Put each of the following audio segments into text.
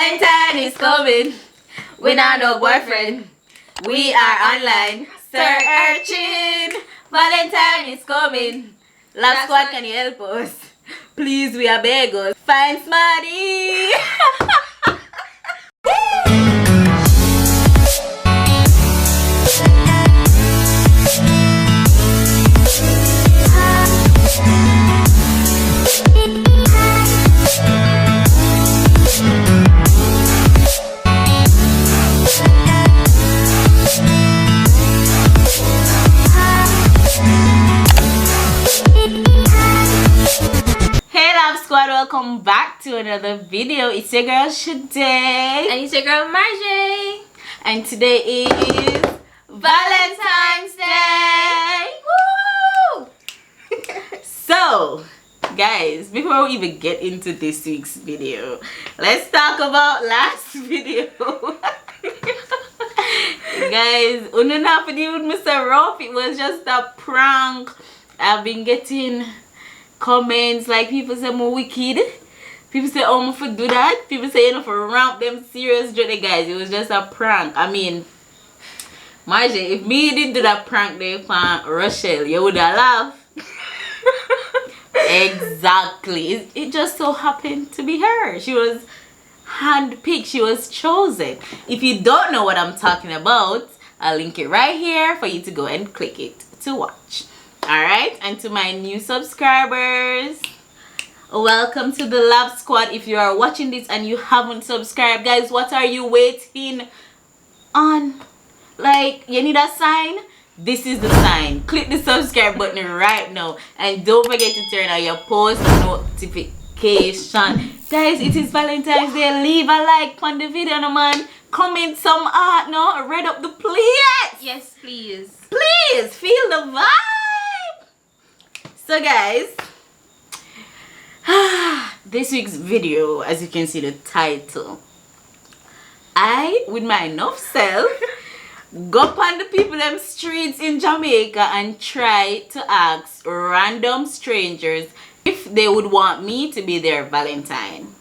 Valentine is coming. We not no boyfriend. We are online. Searching. Valentine is coming. Love Squad, can you help us? Please, we are beggars. Find Smarty. Welcome back to another video. It's your girl Shade and it's your girl Marjay, and today is Valentine's Day. Woo! So guys, before we even get into this week's video, let's talk about last video. Guys, enough with Mr. Ruff. It was just a prank. I've been getting comments like people say I'm wicked, people say oh I'm for do that, people say you know for ramp them serious journey. Guys, it was just a prank. I mean, Marjay, if me didn't do that prank there for Rochelle, you would have laughed. Exactly. It just so happened to be her. She was handpicked, she was chosen. If you don't know what I'm talking about, I'll link it right here for you to go and click it to watch. Alright, and to my new subscribers, welcome to the Love Squad. If you are watching this and you haven't subscribed, guys, what are you waiting on? Like, you need a sign? This is the sign. Click the subscribe button right now, and don't forget to turn on your post notification. Guys, it is Valentine's Day. Leave a like on the video, no man. Comment some art, no? Read up the please. Yes, please. Please feel the vibe. So guys, this week's video, as you can see the title, I with my enough self go on the people them streets in Jamaica and try to ask random strangers if they would want me to be their Valentine.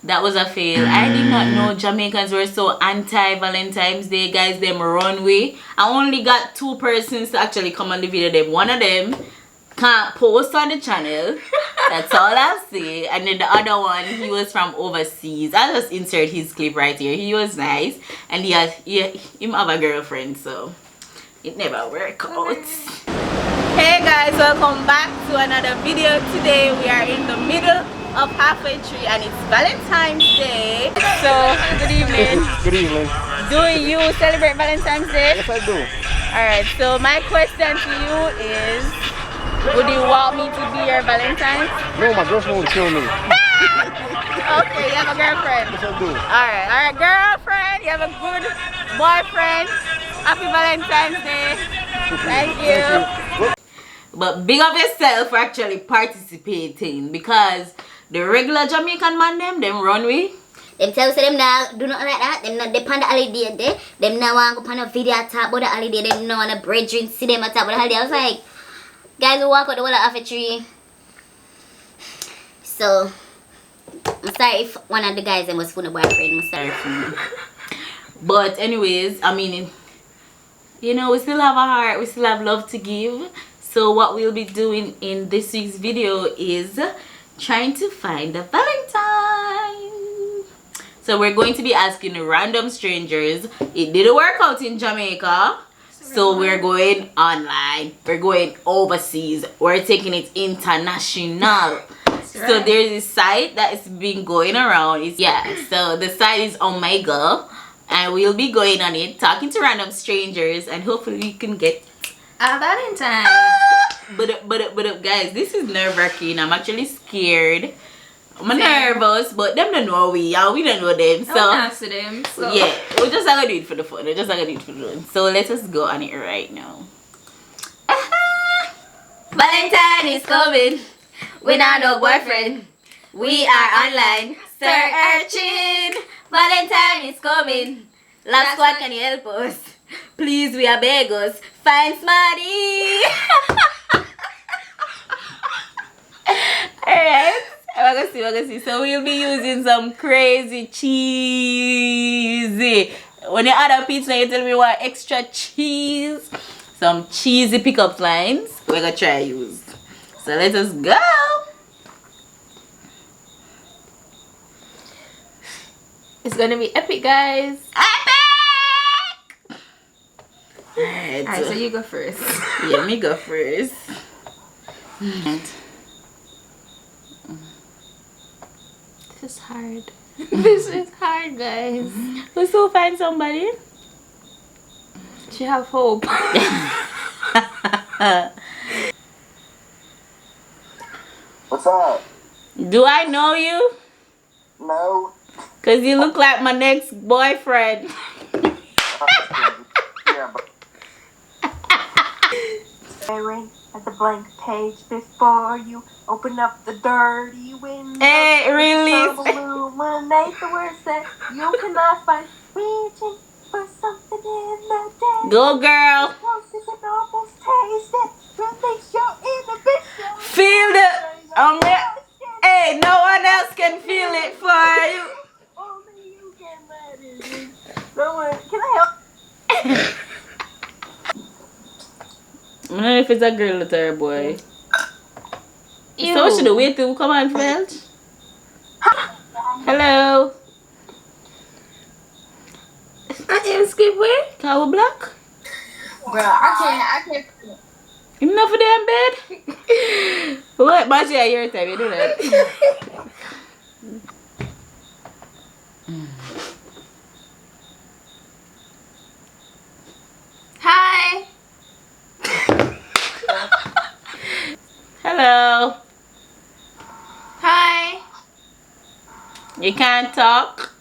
That was a fail. I did not know Jamaicans were so anti-Valentine's Day, guys. Them runway. I only got 2 persons to actually come on the video. Them, one of them can't post on the channel. That's all I'll say. And then the other one, he was from overseas. I'll just insert his clip right here. He was nice, and he have a girlfriend, so it never worked out. Hey guys, welcome back to another video. Today we are in the middle of halfway tree and it's Valentine's Day. So good evening. Good evening. Do you celebrate Valentine's Day? Yes, I do. Alright, so my question to you is, would you want me to be your Valentine? No, my girlfriend will kill me. Okay, you have a girlfriend. Yes, I do. Alright, girlfriend, you have a good boyfriend. Happy Valentine's Day. Thank you. But big up yourself for actually participating, because the regular Jamaican man them runway. Them tell say them now do not like that. Them not depend on the holiday there. Them now want to go on a video talk about the holiday. Them now want a brethren see them at talk about the holiday. I was like, guys who walk out the whole of a tree. So I'm sorry if one of the guys them was for the boyfriend. I'm sorry for me. But anyways, I mean, you know, we still have a heart, we still have love to give. So what we'll be doing in this week's video is trying to find a Valentine. So we're going to be asking random strangers. It didn't work out in Jamaica, so we're going online. We're going overseas. We're taking it international. So there's this site that has been going around. So the site is Omega, and we'll be going on it, talking to random strangers, and hopefully we can get a Valentine. But guys, this is nerve-wracking. I'm actually scared. I'm nervous, but them don't know we don't know them. So answer them. So yeah, we're just gonna do it for the fun. We're just gonna do it for the fun. So let us go on it right now. Valentine is coming. We not no boyfriend. We are online. Searching. Valentine is coming. Love Squad, can you help us? Please, we are beggars. Find Smarty. Alright. We're gonna see. So we'll be using some crazy cheesy. When you order pizza, you tell me what extra cheese. Some cheesy pickup lines. We're gonna try use. So let us go. It's gonna be epic, guys. Epic! Alright, so you go first. Yeah, me go first. This is hard. This is hard, guys. We'll still find somebody. She have hope. What's up? Do I know you? No. Cause you look like my next boyfriend. Yeah, but staring at the blank page before you open up the dirty window. Hey, release. Illuminate the words that you cannot find. Reaching for something in the day. Go, girl. Close you can almost taste it. Release your inhibition. Feel the. Hey, no one else can feel it for you. Only you can let it in. No one. Can I help? I don't know if it's a girl or a boy. Ew. So what should we wait till we come on, Felt? Hello. I am skip way. Cow black? Bro, I can't. Enough for them bed? What? But yeah, your time, you do that. Hi. Hello. Hi. You can't talk?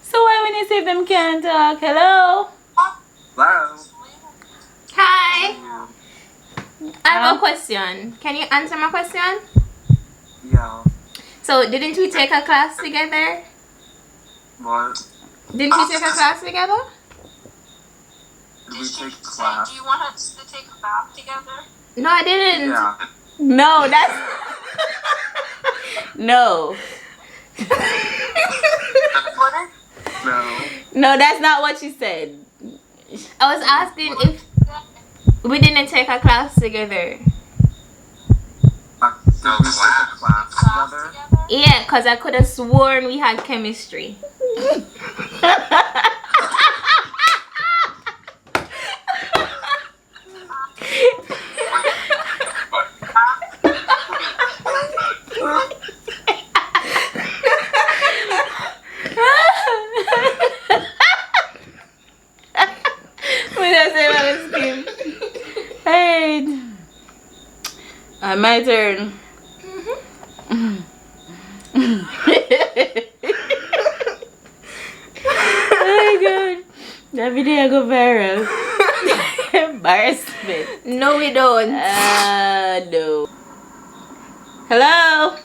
So why when you say them can't talk? Hello? Hello. Hi. I have a question. Can you answer my question? Yeah. So, didn't we take a class together? What? Didn't we take a class together? Did we take class? Do you want us to take a bath together? No, I didn't. Yeah. No, that's... No. What? No. No, that's not what she said. I was asking if we didn't take a class together. Did we take a class together? Yeah, because I could have sworn we had chemistry. Hey. My turn. Oh my god. That video go viral. Embarrassment. No, we don't. No. Hello?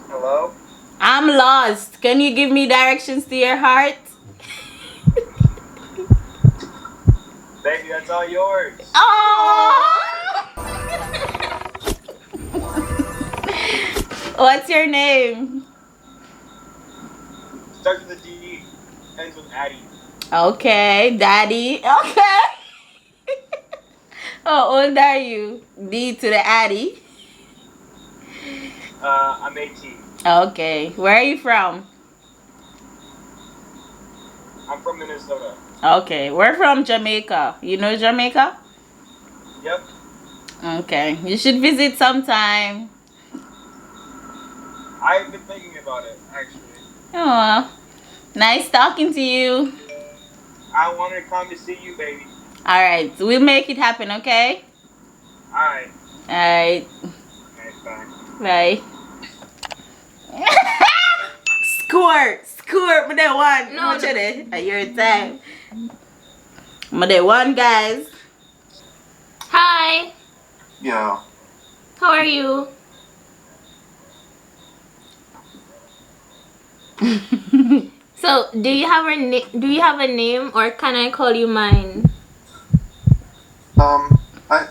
Hello? I'm lost. Can you give me directions to your heart? Baby, that's all yours. Oh! What's your name? Starts with a D, ends with Addie. Okay, Daddy. Okay. How old are you? D to the Addy. I'm 18. Okay. Where are you from? I'm from Minnesota. Okay. We're from Jamaica. You know Jamaica? Yep. Okay. You should visit sometime. I've been thinking about it, actually. Oh, nice talking to you. I wanted to come to see you, baby. All right. We'll make it happen, okay? Alright. All right. Alright, bye. Bye. Score! Score! But they won. No, Watch it. At your time. But they won, guys. Hi. Yo. How are you? So, do you have a name or can I call you mine? I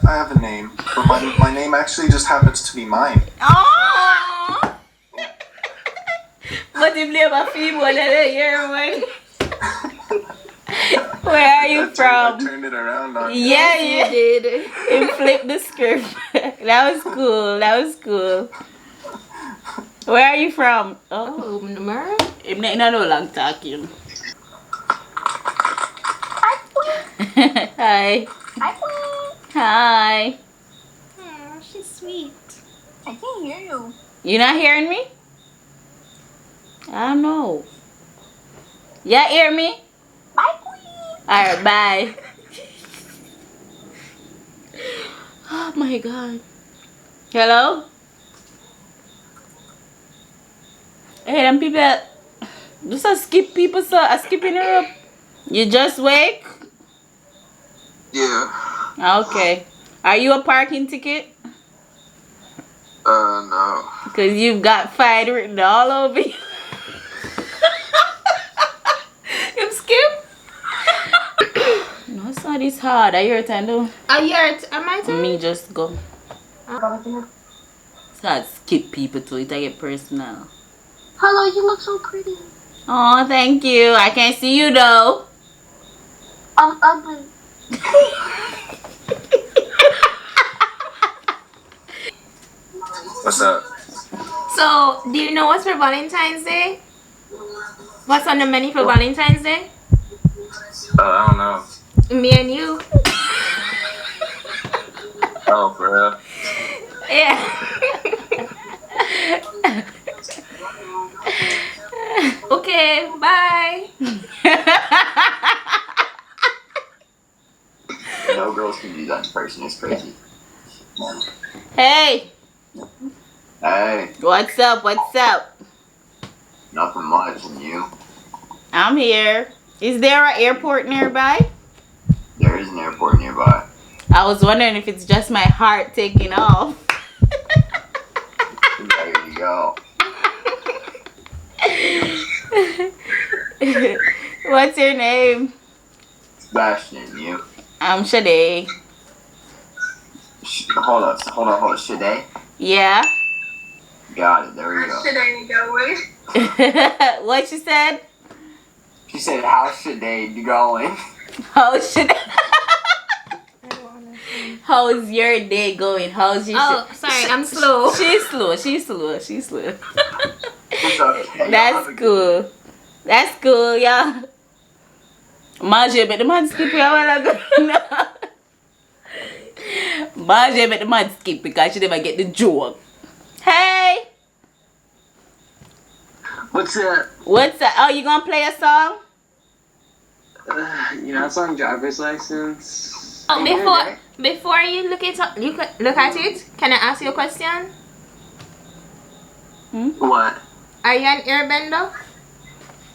have a name. But my name actually just happens to be mine. Oh! But if they have a female, then hear one. Where are you I from? turned it around on you. Yeah, you did. You flipped the script. That was cool. That was cool. Where are you from? Oh, number? I'm not no long talking. Hi. Hi, Queen. Hi. Oh, she's sweet. I can't hear you. You not hearing me? I don't know. Yeah, hear me? Bye, Queen. Alright, bye. Oh my god. Hello? Hey, them people just a skip people so a skipping her up. You just wake? Yeah. Okay. Are you a parking ticket? No. Because you've got fine written all over you. You skip? No, it's not this hard. Are your turn though? Oh, am I turn? Me just go. So I skip people to it. I get personal. Hello, you look so pretty. Oh, thank you. I can't see you though. I'm ugly. What's up? So, do you know what's for Valentine's Day? What's on the menu for Valentine's Day? I don't know. Me and you. Oh, for real? Yeah. Okay, bye. No girls can do that in person. It's crazy. Hey, Hey, what's up? What's up? nothing much. And you? I'm here. Is there an airport nearby? There is an airport nearby. I was wondering if it's just my heart taking off. There you go. What's your name? Sebastian, you? I'm Shade. Hold on. Shade? Yeah. Got it. There we go. There you go. Wait. What you said? She said, how's Shade going? How should How's your day going? How's your Oh, sorry, I'm slow. She's slow. It's okay. That's cool. That's cool, yeah. Margie, but the man skip you a while ago. No. Margie, but the man skip because she never get the joke. Hey! What's up? What's that? Oh, you gonna play a song? You know that song, Driver's License? Oh, before you look at it, can I ask you a question? What? Are you an airbender?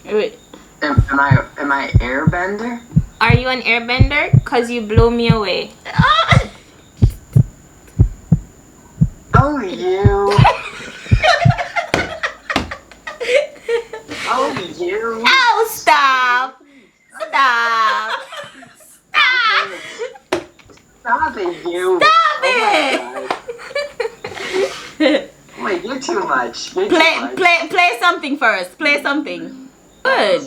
Wait. Am I airbender? Are you an airbender? Cause you blow me away. Oh, you. Oh, you. Oh, stop! Stop! Stop it, you. Stop it! Wait, you're too much. You're too much. Play something first. Play something. Good.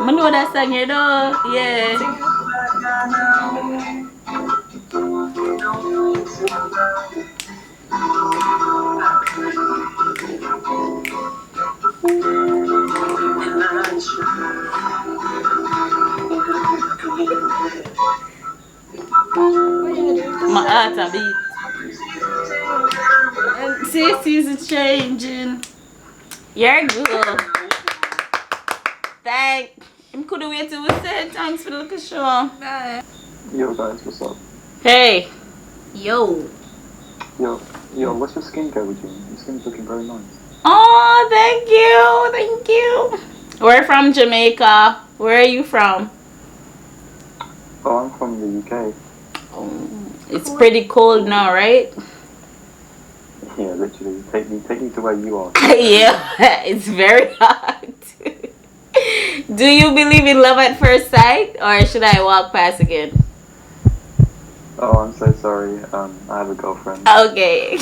I know that song, you know. Yeah. My heart a beat. And seasons changing. You're good. I'm could wait till we say thanks for the look show. Bye. Yo guys, what's up? Hey. Yo. Yo, what's your skincare routine? Your skin's looking very nice. Oh, thank you. We're from Jamaica. Where are you from? Oh, I'm from the UK. It's pretty cold now, right? Yeah, literally. Take me to where you are. Yeah, it's very hot. Do you believe in love at first sight, or should I walk past again? Oh, I'm so sorry. I have a girlfriend. Okay.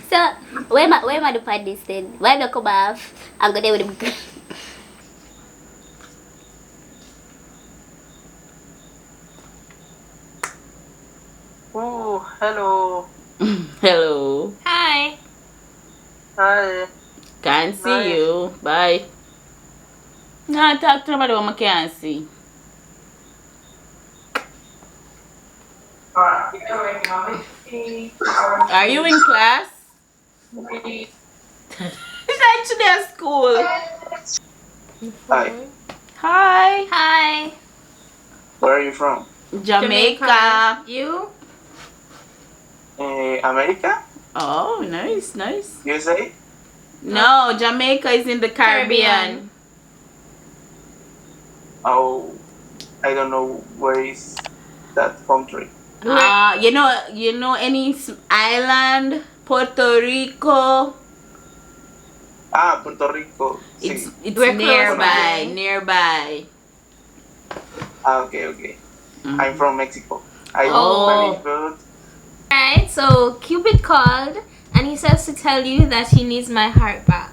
So, where am I the part this then? Why not come off? I'm gonna with the Oh, hello. Hello. Hi. Hi. Can't see Hi. you. Bye. No, talk to somebody who I can't see. Are you in class? It's actually at school. Hi. Hi. Hi. Where are you from? Jamaica. You? America? Oh, nice, nice. USA? No, Jamaica is in the Caribbean. Oh, I don't know where is that country. You know any island? Puerto Rico. Ah, Puerto Rico. It's Sí. We're close nearby, by. nearby. Ah, okay. Mhm. I'm from Mexico. I Oh. Spanish, but Alright, so Cupid called and he says to tell you that he needs my heart back.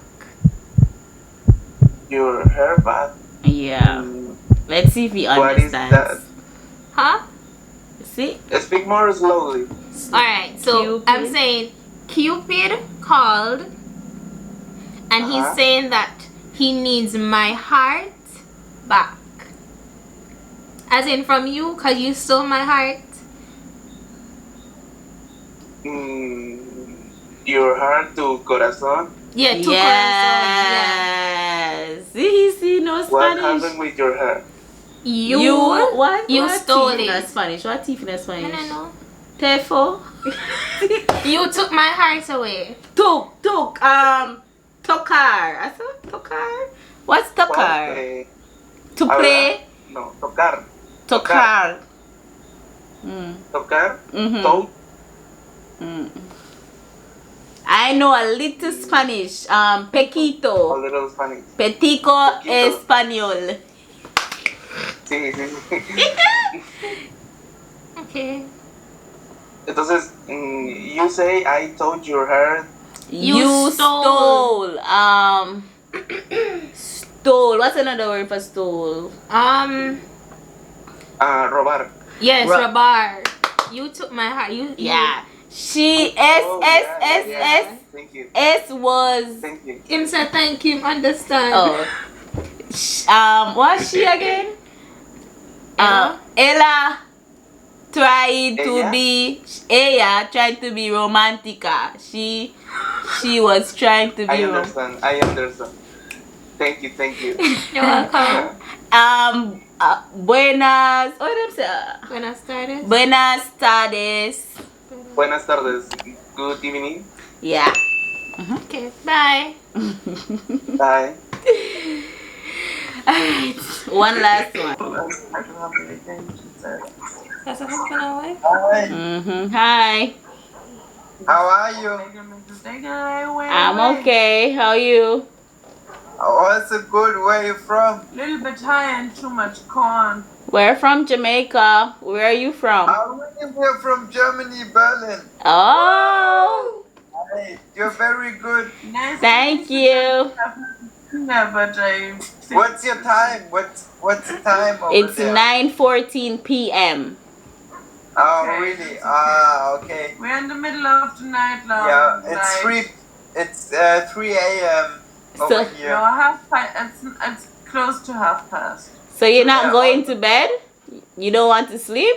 your hair bad. Yeah. Let's see if he What is that? understands. Huh? See? Speak more slowly. Alright, so Cupid. I'm saying Cupid called and he's Uh-huh. saying that he needs my heart back. As in from you, because you stole my heart. Your heart to corazon. Yeah, two Yes. See, he knows What Spanish. happened with your hair? You what? you what stole teeth in it. Spanish? What teeth in I Spanish? don't know. Tefo. You took my heart away. Took. Tocar. I said tocar. What's tocar? To hablar? play. No, tocar. Tocar. Mm. Tocar. Mhm. Toe. Mm. I know a little Spanish. A Pequito. little Spanish. Petico Pequito. español. Sí. Okay. Entonces, you say I told your hair. You stole. Stole. What's another word for stole? Robar. Yes, Ro- Rabar. You took my heart. You Yeah. She Oh, yeah. S Thank you. S was Thank you. Him say thank him, understand. oh what's she again? Ella? Ella tried to Ella? be trying to be romantica. She was trying to I be understand. Thank you. You're welcome. buenas what them say? When I started. Buenas tardes. Buenas tardes. Good evening. Yeah. Okay, bye. Bye. Alright, one last one. That's a husband and wife? Hi. Hi. How are you? I'm okay. How are you? Oh, it's a good. Where you from? Little bit high and too much corn. We're from Jamaica. Where are you from? I'm here from Germany, Berlin. Oh, Hey, you're very good. Nice. thank you. Yeah, but I. What's your time? What's the time over It's there? 9:14 p.m. Oh, Okay. really? Ah, okay. We're in the middle of the night, love. Yeah, it's Like, 3. It's 3 a.m. over So- No, here. half past. It's close to half past. So you're not Yeah. going to bed? You don't want to sleep?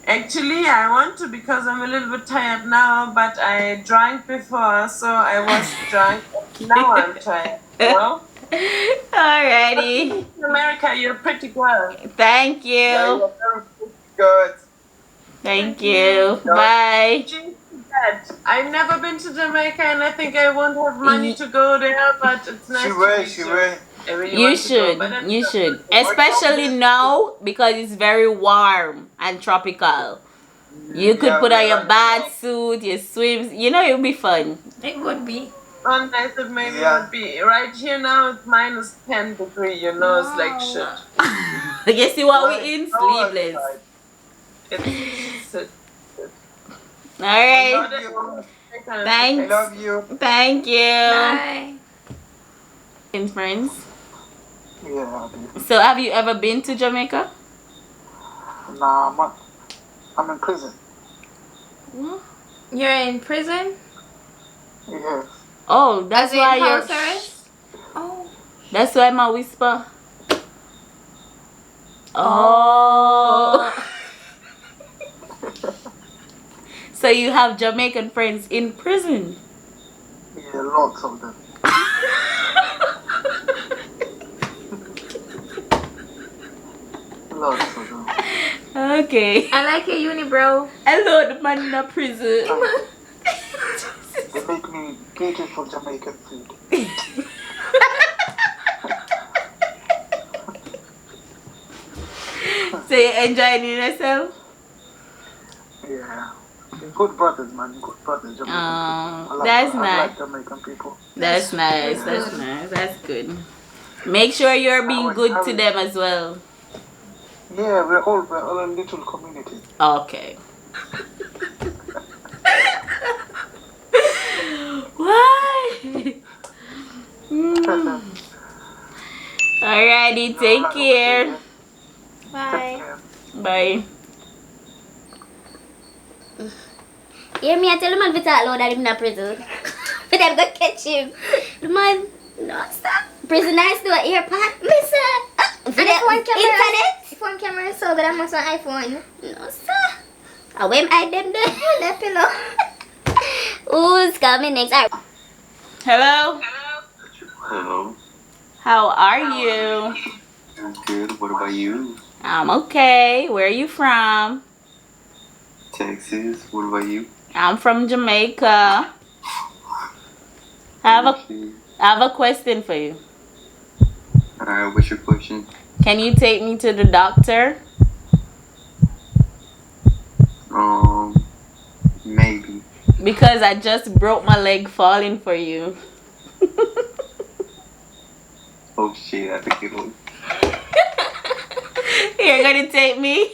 Actually, I want to because I'm a little bit tired now, but I drank before, so I was drunk. Now I'm tired. Well, Alrighty. in America, you're a pretty girl. Thank Yeah, you. you're very good. Thank you. Bye. Jinx that. I've never been to Jamaica, and I think I won't have money to go there, but it's nice She to will, meet she you. will. I really You want to go, should. but I'm You not- should. Especially now because it's very warm and tropical. You could Yeah, put we on your like bath suit, your swims. You know, it'll be fun. It would be. on nice it maybe Yeah. would be. Right here now it's minus 10 degree, you know, it's like shit. You see what we in? Go Sleepless. outside. It's All right. Love you. I Thanks. love you. Thank you. Bye. And friends. Yeah, dude. So have you ever been to Jamaica? Nah, I'm in prison. You're in prison? Yes. Oh, that's As in why house you're. arrest? Oh. That's why my whisper. Oh. So you have Jamaican friends in prison? Yeah, lots of them. Lots of them. Okay. I like your unibrow. Hello, the man in the prison. They make me beautiful Jamaican food. So you enjoying yourself? Yeah. Good brothers, man. Good brothers. Jamaican people. That's I nice. like Jamaican people. That's nice. That's nice. That's good. Make sure you're being good to them as well. Yeah, we're all a little community. Okay. Why? Alrighty, take care. Bye. Bye. Hear me, I tell the man to talk loud that him in a prison. But them go catch him. The man, no stop. Prisoners do an earpod. Listen. For the internet. Phone camera is so good. I'm on iPhone. No sir. I will hide them there. That pillow. Who's coming next? Alright. Hello. Hello. How are you? I'm good. What about you? I'm okay. Where are you from? Texas. What about you? I'm from Jamaica. I have a question for you. Alright, what's your question? Can you take me to the doctor? Maybe. Because I just broke my leg falling for you. Oh shit, I think it was. You're gonna take me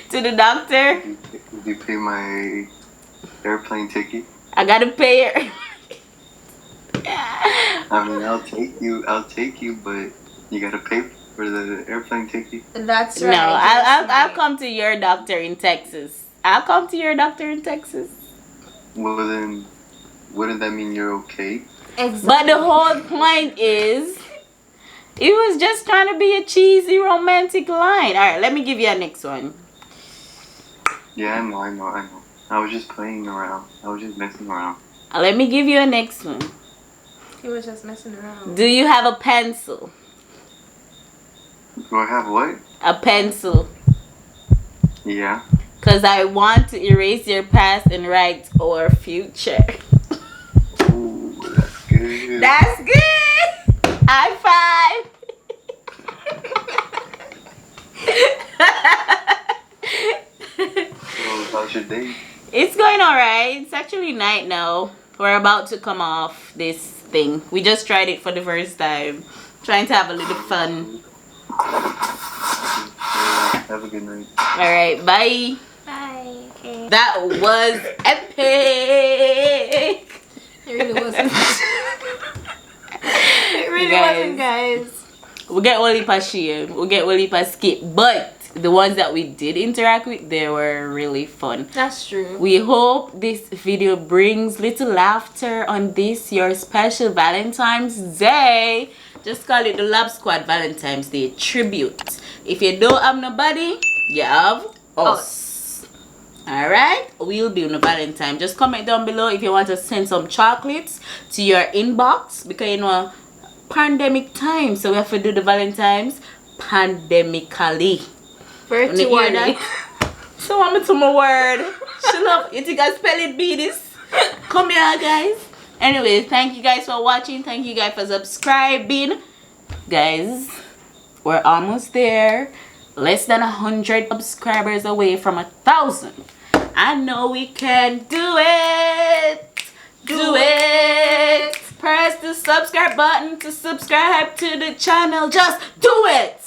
to the doctor? Did you pay my airplane ticket? I gotta pay her. I mean, I'll take you, but you gotta pay for the airplane ticket. That's No, right. I'll come to your doctor in Texas. I'll come to your doctor in Texas. Well then, wouldn't that mean you're okay? Exactly. But the whole point is, it was just trying to be a cheesy romantic line. Alright, let me give you a next one. Yeah, I know. I was just playing around. I was just messing around. Let me give you a next one. He was just messing around. Do you have a pencil? Do I have what? A pencil. Yeah. Because I want to erase your past and write our future. Ooh, that's good. That's good. High five. So, how's your day? It's going alright. It's actually night now. We're about to come off this thing. We just tried it for the first time. Trying to have a little fun. Have a good night. Alright, bye. Bye. Okay. That was epic. It really wasn't. It really Guys. wasn't, guys. We'll get one heap of shame. We'll get one heap of skip. But the ones that we did interact with, they were really fun. That's true. We hope this video brings little laughter on this, your special Valentine's Day. Just call it the Lab Squad Valentine's Day tribute. If you don't have nobody, you have us. Alright? We'll be on the Valentine. Just comment down below if you want to send some chocolates to your inbox. Because you know, pandemic time. So we have to do the Valentine's pandemically. When you hear that? So I'm to my word. Shut up. You think I spell it be this? Come here, guys. Anyway, thank you guys for watching. Thank you guys for subscribing. Guys, we're almost there. Less than 100 subscribers away from 1,000. I know we can do it. do it. Press the subscribe button to subscribe to the channel. Just do it.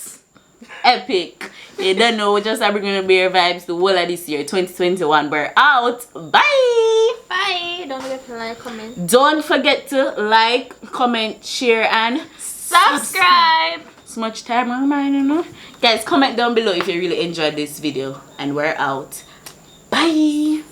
Epic. You don't know, just bringing bear vibes the whole of this year 2021. We're out. Bye. Bye. Don't forget to like, comment. Don't forget to like, comment, share, and Subscribe. So much time reminding you. Guys, comment down below if you really enjoyed this video. And we're out. Bye.